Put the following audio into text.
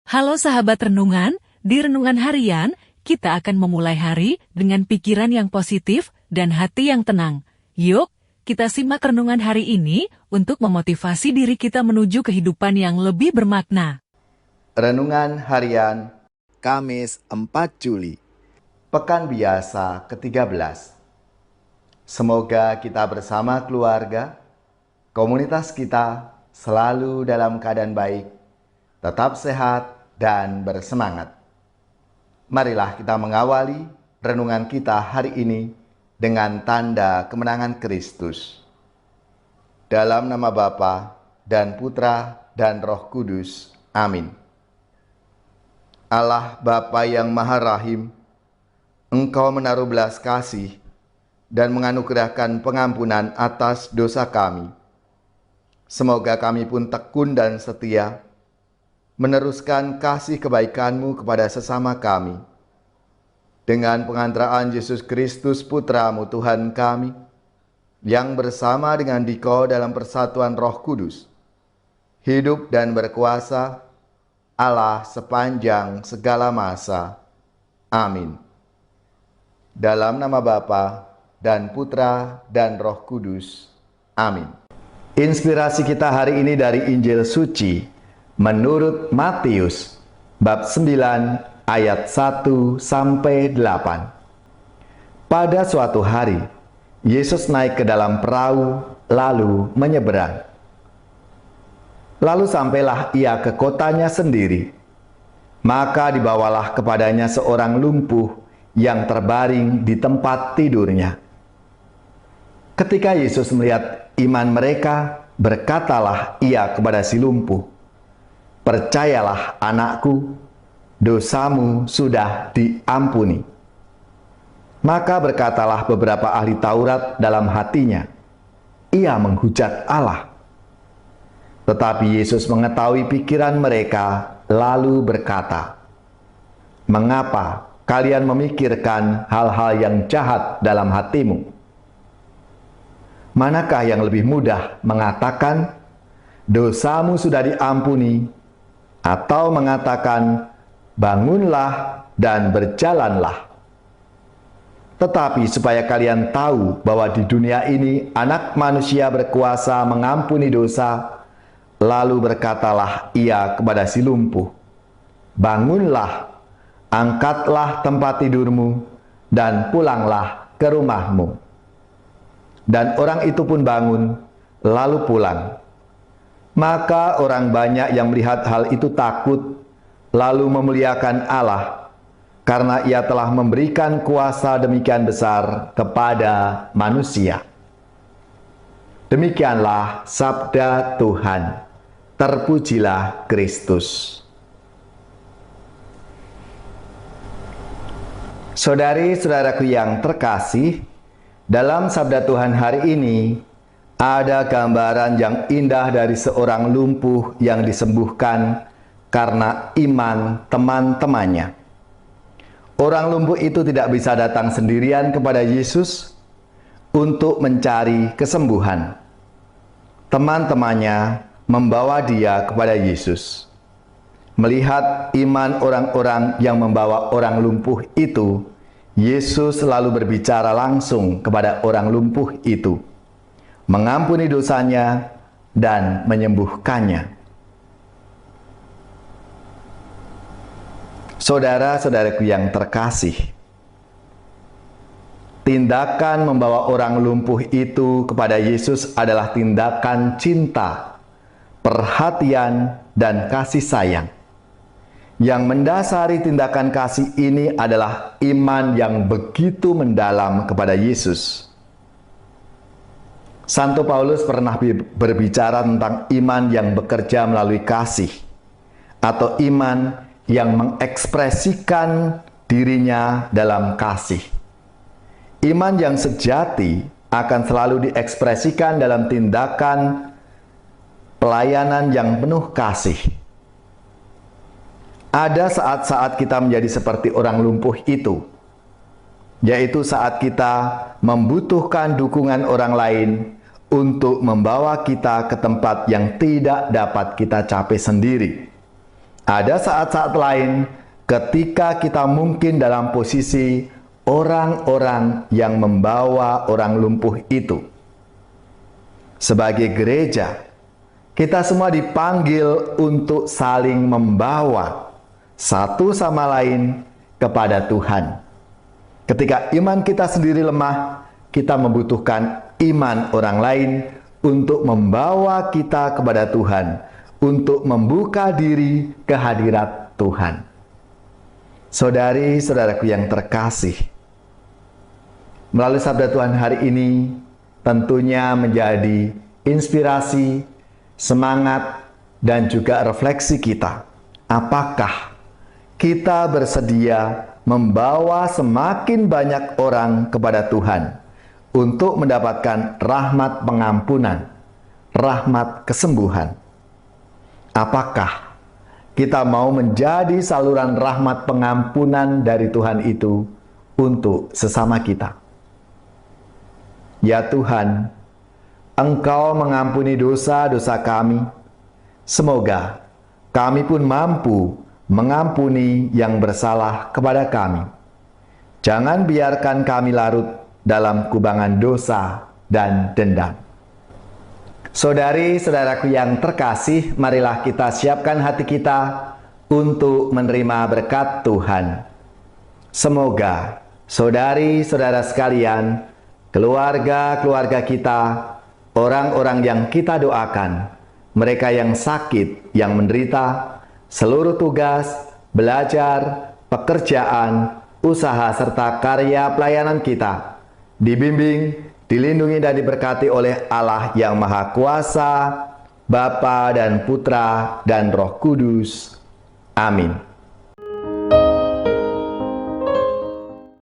Halo sahabat renungan, di renungan harian kita akan memulai hari dengan pikiran yang positif dan hati yang tenang. Yuk, kita simak renungan hari ini untuk memotivasi diri kita menuju kehidupan yang lebih bermakna. Renungan harian Kamis 4 Juli, Pekan Biasa ke-13. Semoga kita bersama keluarga, komunitas kita selalu dalam keadaan baik, tetap sehat dan bersemangat. Marilah kita mengawali renungan kita hari ini dengan tanda kemenangan Kristus. Dalam nama Bapa dan Putra dan Roh Kudus. Amin. Allah Bapa yang Maha Rahim, Engkau menaruh belas kasih dan menganugerahkan pengampunan atas dosa kami. Semoga kami pun tekun dan setia meneruskan kasih kebaikan-Mu kepada sesama kami. Dengan pengantaraan Yesus Kristus Putra-Mu Tuhan kami, yang bersama dengan Dikau dalam persatuan Roh Kudus, hidup dan berkuasa Allah sepanjang segala masa. Amin. Dalam nama Bapa dan Putra dan Roh Kudus. Amin. Inspirasi kita hari ini dari Injil Suci menurut Matius bab 9 ayat 1-8. Pada suatu hari, Yesus naik ke dalam perahu lalu menyeberang. Lalu sampailah ia ke kotanya sendiri. Maka dibawalah kepadanya seorang lumpuh yang terbaring di tempat tidurnya. Ketika Yesus melihat iman mereka, berkatalah ia kepada si lumpuh, "Percayalah anakku, dosamu sudah diampuni." Maka berkatalah beberapa ahli Taurat dalam hatinya, "Ia menghujat Allah." Tetapi Yesus mengetahui pikiran mereka, lalu berkata, "Mengapa kalian memikirkan hal-hal yang jahat dalam hatimu? Manakah yang lebih mudah mengatakan, 'Dosamu sudah diampuni,' atau mengatakan, 'Bangunlah dan berjalanlah'? Tetapi supaya kalian tahu bahwa di dunia ini Anak Manusia berkuasa mengampuni dosa, lalu berkatalah ia kepada si lumpuh, 'Bangunlah, angkatlah tempat tidurmu, dan pulanglah ke rumahmu.' Dan orang itu pun bangun, lalu pulang. Maka orang banyak yang melihat hal itu takut, lalu memuliakan Allah, karena ia telah memberikan kuasa demikian besar kepada manusia." Demikianlah sabda Tuhan. Terpujilah Kristus. Saudari-saudaraku yang terkasih, dalam sabda Tuhan hari ini ada gambaran yang indah dari seorang lumpuh yang disembuhkan karena iman teman-temannya. Orang lumpuh itu tidak bisa datang sendirian kepada Yesus untuk mencari kesembuhan. Teman-temannya membawa dia kepada Yesus. Melihat iman orang-orang yang membawa orang lumpuh itu, Yesus lalu berbicara langsung kepada orang lumpuh itu, mengampuni dosanya dan menyembuhkannya. Saudara-saudaraku yang terkasih, tindakan membawa orang lumpuh itu kepada Yesus adalah tindakan cinta, perhatian, dan kasih sayang. Yang mendasari tindakan kasih ini adalah iman yang begitu mendalam kepada Yesus. Santo Paulus pernah berbicara tentang iman yang bekerja melalui kasih, atau iman yang mengekspresikan dirinya dalam kasih. Iman yang sejati akan selalu diekspresikan dalam tindakan pelayanan yang penuh kasih. Ada saat-saat kita menjadi seperti orang lumpuh itu, yaitu saat kita membutuhkan dukungan orang lain untuk membawa kita ke tempat yang tidak dapat kita capai sendiri, Ada saat-saat lain ketika kita mungkin dalam posisi orang-orang yang membawa orang lumpuh itu. Sebagai gereja, kita semua dipanggil untuk saling membawa satu sama lain kepada Tuhan. Ketika iman kita sendiri lemah, kita membutuhkan iman orang lain untuk membawa kita kepada Tuhan, untuk membuka diri ke hadirat Tuhan. Saudari-saudaraku yang terkasih, melalui sabda Tuhan hari ini tentunya menjadi inspirasi, semangat, dan juga refleksi kita. Apakah kita bersedia membawa semakin banyak orang kepada Tuhan untuk mendapatkan rahmat pengampunan, rahmat kesembuhan? Apakah kita mau menjadi saluran rahmat pengampunan dari Tuhan itu untuk sesama kita? Ya Tuhan, Engkau mengampuni dosa-dosa kami. Semoga kami pun mampu mengampuni yang bersalah kepada kami. Jangan biarkan kami larut dalam kubangan dosa dan dendam. Saudari-saudaraku yang terkasih, marilah kita siapkan hati kita untuk menerima berkat Tuhan. Semoga saudari-saudara sekalian, keluarga-keluarga kita, orang-orang yang kita doakan, mereka yang sakit, yang menderita, seluruh tugas, belajar, pekerjaan, usaha, serta karya pelayanan kita dibimbing, dilindungi dan diberkati oleh Allah yang Maha Kuasa, Bapa dan Putra dan Roh Kudus. Amin.